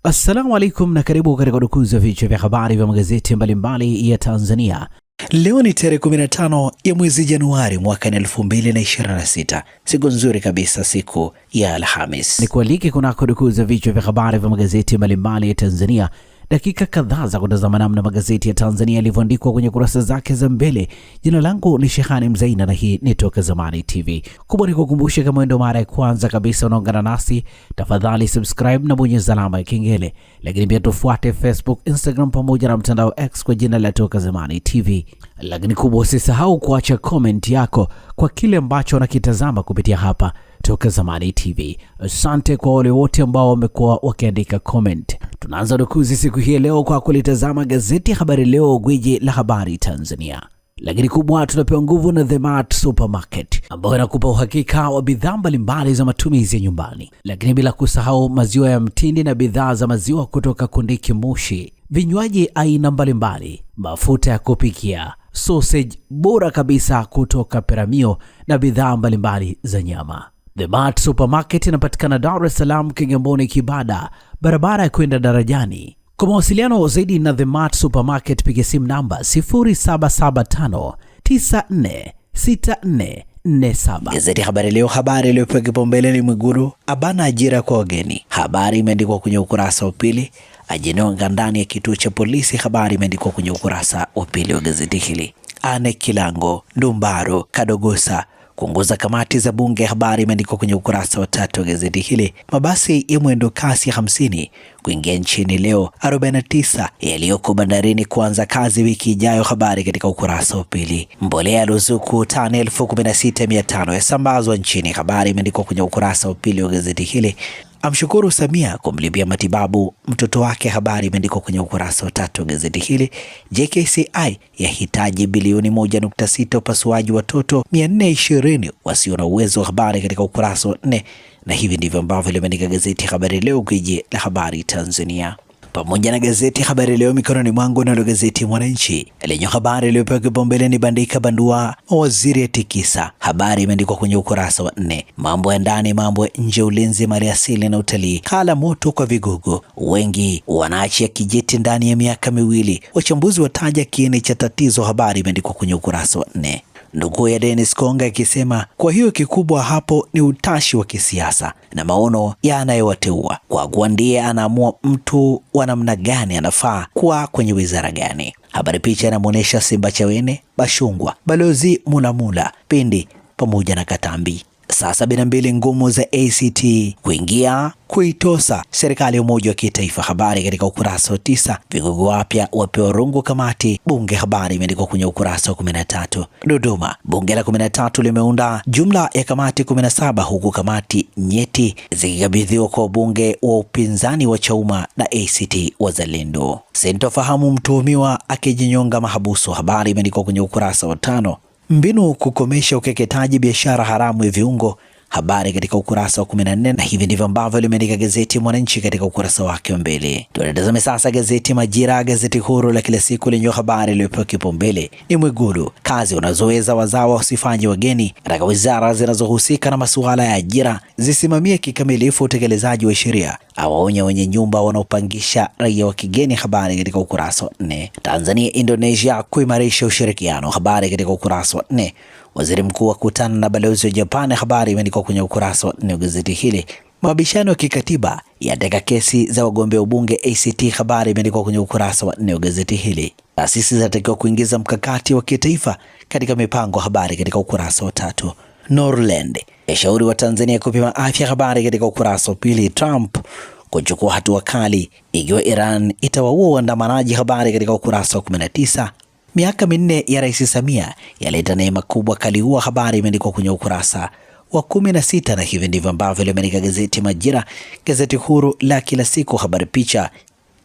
Assalamu alaikum na karibu katika udukuzi wa vichwa vya habari vya magazeti mbalimbali ya Tanzania. Leo ni tarehe 15 ya mwezi Januari mwaka 2026. Siku nzuri kabisa, siku ya Alhamis. Nikualike kunako udukuzi wa vichwa vya habari vya magazeti mbalimbali ya Tanzania. Dakika kadhaa za kutazama namna magazeti ya Tanzania yalivyoandikwa kwenye kurasa zake za mbele. Jina langu ni Shehani Mzaina na hii ni Toka Zamani TV. Kubwa ni kukumbusha, kama ndio mara ya kwanza kabisa unaungana nasi, tafadhali subscribe na bonyeza alama ya kengele. Lakini pia tufuate Facebook, Instagram pamoja na mtandao X kwa jina la Toka Zamani TV. Lakini kubwa, usisahau kuacha comment yako kwa kile ambacho unakitazama kupitia hapa Toka Zamani TV. Asante kwa wale wote ambao wamekuwa wakiandika comment. Tunaanza dukuzi siku hii leo kwa kulitazama gazeti Habari Leo, gwiji la habari Tanzania. Lakini kubwa, tunapewa nguvu na The Mart Supermarket ambayo inakupa uhakika wa bidhaa mbalimbali za matumizi ya nyumbani. Lakini bila kusahau maziwa ya mtindi na bidhaa za maziwa kutoka Kondiki Moshi, vinywaji aina mbalimbali, mafuta ya kupikia, sausage bora kabisa kutoka Peramio na bidhaa mbalimbali za nyama. The Mart Supermarket inapatikana Dar es Salaam, Kigamboni, Kibada, barabara ya kwenda darajani. Kwa mawasiliano zaidi na The Mart Supermarket piga simu namba 0775946447. Gazeti Habari Leo, habari iliyopewa kipaumbele ni Mwigulu abana ajira kwa wageni. Habari imeandikwa kwenye ukurasa wa pili. Ajinyonga ndani ya kituo cha polisi. Habari imeandikwa kwenye ukurasa wa pili wa gazeti hili. Anne Kilango, Ndumbaro, Kadogosa kuongoza kamati za bunge. Habari imeandikwa kwenye ukurasa wa 3 wa gazeti hili. Mabasi ya mwendo kasi 50 kuingia nchini leo, 49 yaliyoko bandarini kuanza kazi wiki ijayo. Habari katika ukurasa wa pili. Mbolea ruzuku tani 16,500 yasambazwa nchini. Habari imeandikwa kwenye ukurasa wa pili wa gazeti hili. Amshukuru Samia kumlipia matibabu mtoto wake. Habari imeandikwa kwenye ukurasa wa 3 wa gazeti hili. JKCI yahitaji bilioni 1.6 upasuaji watoto 420 wasio na uwezo. Habari katika ukurasa wa 4, na hivi ndivyo ambavyo limeandika gazeti Habari Leo, gwiji la habari Tanzania. Pamoja na gazeti Habari Leo mikononi mwangu, na gazeti Mwananchi lenye habari iliyopewa kipaumbele ni bandika bandua mawaziri ya tikisa. Habari imeandikwa kwenye ukurasa wa 4. Mambo ya ndani, mambo ya nje, ulinzi, maliasili na utalii kala moto kwa vigogo, wengi wanaachia kijiti ndani ya miaka miwili, wachambuzi wataja kiini cha tatizo. Habari imeandikwa kwenye ukurasa wa 4. Ndugu ya Dennis Konga ikisema kwa hiyo kikubwa hapo ni utashi wa kisiasa na maono ya anayewateua, kwa kuwa ndiye anaamua mtu wa namna gani anafaa kuwa kwenye wizara gani. Habari picha inamuonesha Simba Chawene, Bashungwa, Balozi Mulamula, Pindi pamoja na Katambi. Saa 72 ngumu za ACT kuingia kuitosa serikali ya umoja wa kitaifa. Habari katika ukurasa wa 9. Vigogo wapya wapewa rungu kamati bunge. Habari imeandikwa kwenye ukurasa wa 13. Dodoma, bunge la 13 limeunda jumla ya kamati 17, huku kamati nyeti zikikabidhiwa kwa bunge wa upinzani wa Chauma na ACT Wazalendo. Sintofahamu mtuhumiwa akijinyonga mahabusu. Habari imeandikwa kwenye ukurasa wa 5. Mbinu kukomesha ukeketaji biashara haramu ya viungo. Habari katika ukurasa wa 14, na hivi ndivyo ambavyo limeandika gazeti Mwananchi katika ukurasa wake wa mbele. Tunatazame sasa gazeti Majira, gazeti huru la kila siku lenye habari iliyopewa kipaumbele ni Mwigulu, kazi unazoweza wazawa usifanye wageni. Katika wizara zinazohusika na masuala ya ajira zisimamie kikamilifu utekelezaji wa sheria, awaonya wenye nyumba wanaopangisha raia wa kigeni. Habari katika ukurasa wa 4. Tanzania Indonesia kuimarisha ushirikiano. Habari katika ukurasa wa 4. Waziri mkuu wakutana na balozi wa Japan. Habari imeandikwa kwenye ukurasa wa 4 wa gazeti hili. Mabishano ya kikatiba yateka kesi za wagombea ubunge ACT. Habari imeandikwa kwenye ukurasa wa 4 wa gazeti hili. Taasisi zinatakiwa kuingiza mkakati wa kitaifa katika mipango. Habari katika ukurasa wa 3. Norland yashauri wa Tanzania kupima afya. Habari katika ukurasa wa 2. Trump kuchukua hatua kali ikiwa Iran itawaua waandamanaji. Habari katika ukurasa wa 19. Miaka 4 ya Rais Samia yaleta neema kubwa kaliua. Habari imeandikwa kwenye ukurasa wa 16, na hivi ndivyo ambavyo limeandika gazeti Majira, gazeti huru la kila siku. Habari picha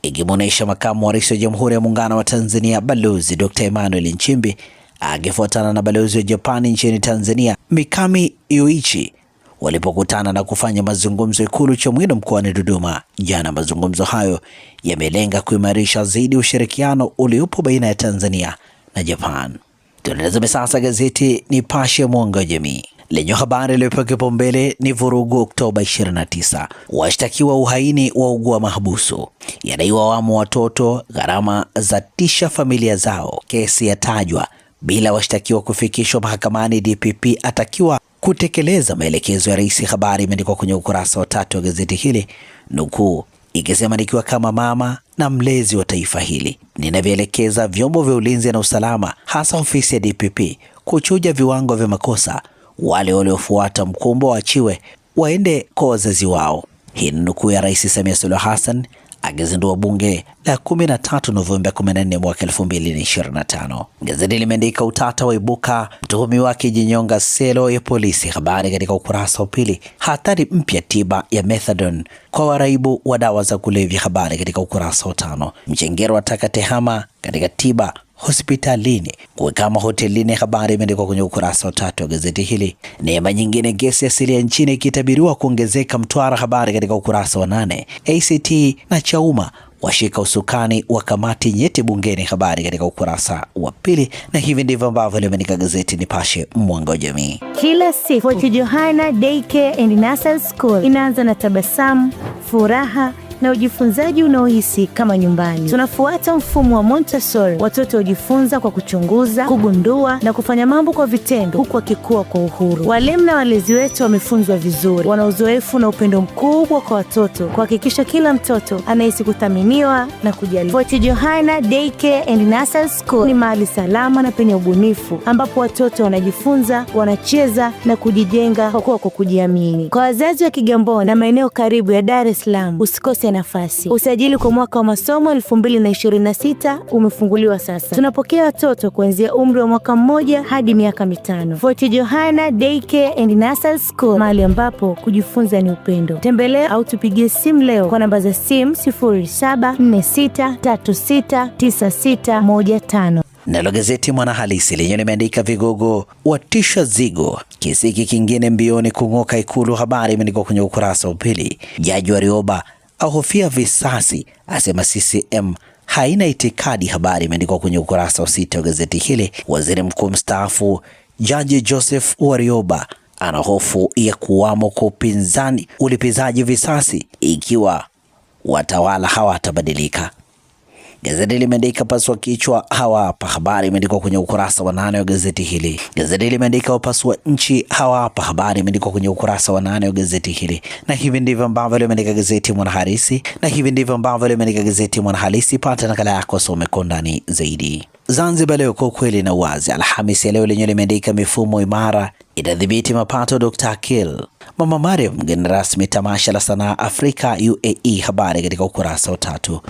ikimwonyesha makamu wa rais wa Jamhuri ya Muungano wa Tanzania Balozi Dr. Emmanuel Nchimbi akifuatana na balozi wa Japani nchini Tanzania Mikami Yoichi walipokutana na kufanya mazungumzo Ikulu Chamwino mkoani Dodoma jana. Mazungumzo hayo yamelenga kuimarisha zaidi ushirikiano uliopo baina ya Tanzania na Japan. Tunatazama sasa gazeti Nipashe mwanga wa jamii lenye habari iliyopewa kipaumbele ni vurugu Oktoba 29, washtakiwa uhaini wa ugua mahabusu, yadaiwa wamo watoto, gharama za tisha familia zao, kesi yatajwa bila washtakiwa kufikishwa mahakamani, DPP atakiwa kutekeleza maelekezo ya rais. Habari imeandikwa kwenye ukurasa wa 3 wa gazeti hili, nukuu ikisema, nikiwa kama mama na mlezi wa taifa hili ninavyoelekeza vyombo vya ulinzi na usalama, hasa ofisi ya DPP kuchuja viwango vya makosa. Wale waliofuata mkumbo waachiwe waende kwa wazazi wao. Hii ni nukuu ya Rais Samia Suluhu Hassan akizindua bunge la 13 Novemba 14 mwaka 2025. Gazeti limeandika utata waibuka, mtuhumiwa akijinyonga selo ya polisi. Habari katika ukurasa wa pili. Hatari mpya tiba ya methadone kwa waraibu wa dawa za kulevya. Habari katika ukurasa wa 5. Mchengero ataka tehama katika tiba hospitalini kuwekama hotelini. Habari imeandikwa kwenye ukurasa wa 3 wa gazeti hili. Neema nyingine gesi asilia nchini ikitabiriwa kuongezeka Mtwara. Habari katika ukurasa wa 8. ACT na Chauma washika usukani wa kamati nyeti bungeni. Habari katika ukurasa wa pili, na hivi ndivyo ambavyo limeandika gazeti Nipashe mwanga wa jamii. Kila siku Fort Johanna Daycare and Nursery School inaanza na tabasamu, furaha na ujifunzaji unaohisi kama nyumbani. Tunafuata mfumo wa Montessori. Watoto hujifunza kwa kuchunguza, kugundua na kufanya mambo kwa vitendo, huku wakikua kwa uhuru. Walimu na walezi wetu wamefunzwa vizuri, wana uzoefu na upendo mkubwa kwa watoto, kuhakikisha kila mtoto anahisi kuthaminiwa na kujali. Fort Johanna Daycare and Nursery School ni mahali salama na penye ubunifu, ambapo watoto wanajifunza, wanacheza na kujijenga kwa kujiamini. Kwa wazazi wa Kigamboni na maeneo karibu ya Dar es Salaam, usikose nafasi. Usajili kwa mwaka wa masomo 2026 umefunguliwa sasa. Tunapokea watoto kuanzia umri wa mwaka 1 hadi miaka 5. Fort Johanna Daycare and Nursery School, mahali ambapo kujifunza ni upendo. Tembelea au tupigie simu leo kwa namba za simu 0746369615. Nalo gazeti Mwanahalisi lenyewe limeandika vigogo watisha zigo, kisiki kingine mbioni kung'oka Ikulu. Habari imeandikwa kwenye ukurasa wa pili. Jaji Warioba ahofia visasi, asema CCM haina itikadi. Habari imeandikwa kwenye ukurasa wa 6 wa gazeti hili. Waziri mkuu mstaafu Jaji Joseph Warioba ana hofu ya kuwamo kwa upinzani ulipizaji visasi ikiwa watawala hawatabadilika. Gazeti limeandika paswa kichwa hawa hapa. Habari imeandikwa kwenye ukurasa wa 8 wa gazeti hili. Gazeti limeandika wapasua nchi hawa hapa. Habari imeandikwa kwenye ukurasa wa 8 wa gazeti hili. Na hivi ndivyo ambavyo limeandika gazeti Mwanahalisi. Pata nakala yako, some kwa ndani zaidi. Zanzibar Leo, kwa ukweli na uwazi. Alhamisi ya leo lenyewe limeandika mifumo imara itadhibiti mapato, Dr. Akil. Mama Mariam mgeni rasmi tamasha la sanaa Afrika UAE. Habari katika ukurasa wa 3.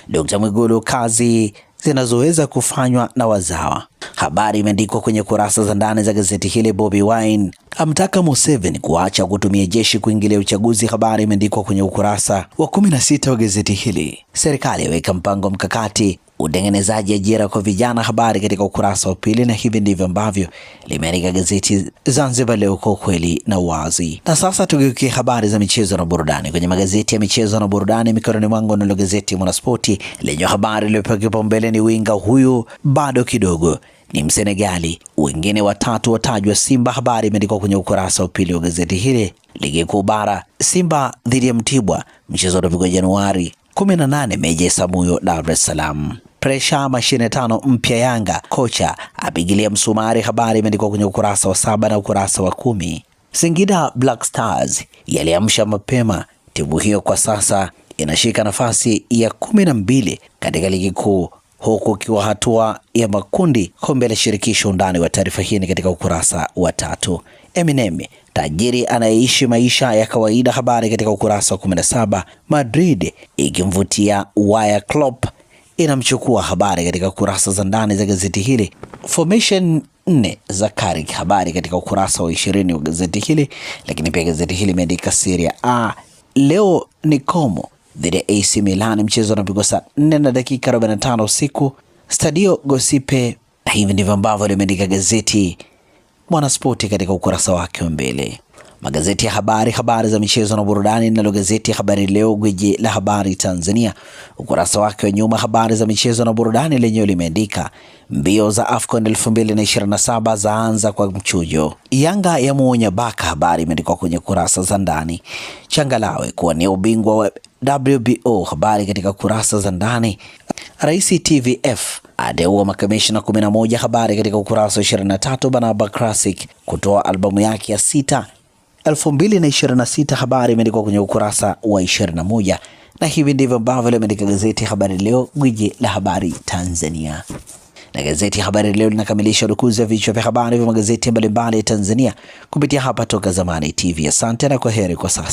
Dr. Mwigulu, kazi zinazoweza kufanywa na wazawa. Habari imeandikwa kwenye kurasa za ndani za gazeti hili. Bobi Wine amtaka Museveni kuacha kutumia jeshi kuingilia uchaguzi. Habari imeandikwa kwenye ukurasa wa 16 wa gazeti hili. Serikali yaweka mpango mkakati utengenezaji ajira kwa vijana. Habari katika ukurasa wa pili, na hivi ndivyo ambavyo limeandika gazeti Zanzibar Leo, kwa kweli na uwazi. Na sasa tugeukie habari za michezo na burudani kwenye magazeti ya michezo na burudani mikononi mwangu. Nalo gazeti Mwanaspoti lenye habari iliyopewa kipaumbele ni winga huyu bado kidogo, ni Msenegali, wengine watatu watajwa Simba. Habari imeandikwa kwenye ukurasa wa pili wa gazeti hili. Ligi kuu bara, Simba dhidi ya Mtibwa, mchezo utapigwa Januari 18 Meja Samuyo, Dar es Salaam. Presha mashine 5 mpya Yanga, kocha apigilia msumari. Habari imeandikwa kwenye ukurasa wa 7 na ukurasa wa 10. Singida Black Stars yaliamsha mapema. Timu hiyo kwa sasa inashika nafasi ya 12 katika ligi kuu, huku ikiwa hatua ya makundi kombe la shirikisho. Undani wa taarifa hii katika ukurasa wa 3. Eminem tajiri anayeishi maisha ya kawaida. Habari katika ukurasa wa 17. Madrid ikimvutia waya Klopp inamchukua. Habari katika kurasa za ndani za gazeti hili. Formation 4 za Carrick. Habari katika ukurasa wa 20 wa gazeti hili. Lakini pia gazeti hili imeandika Serie A leo ni Como dhidi ya AC Milan, mchezo unapigwa saa 4 na dakika 45 usiku, Stadio Giuseppe. Hivi ndivyo ambavyo limeandika gazeti Mwanaspoti katika ukurasa wake wa mbele. Magazeti ya habari, habari za michezo na burudani. Nalo gazeti ya Habari Leo, gwiji la habari Tanzania, ukurasa wake wa nyuma, habari za michezo na burudani, lenyewe limeandika mbio za AFCON 2027 zaanza kwa mchujo. Yanga ya muonya Baka, habari imeandikwa kwenye kurasa za ndani. Changalawe kuwania ubingwa wa WBO, habari katika kurasa za ndani. Rais TVF ateua makamishna 11, habari katika ukurasa wa 23. Banaba Classic kutoa albamu yake ya 6 2026, habari imeandikwa kwenye ukurasa wa 21. Na hivi ndivyo ambavyo limeandika gazeti Habari Leo, gwiji la habari Tanzania. Na gazeti Habari Leo linakamilisha udukuzi ya vichwa vya habari vya magazeti mbalimbali ya Tanzania kupitia hapa Toka Zamani TV. Asante na kwaheri kwa sasa.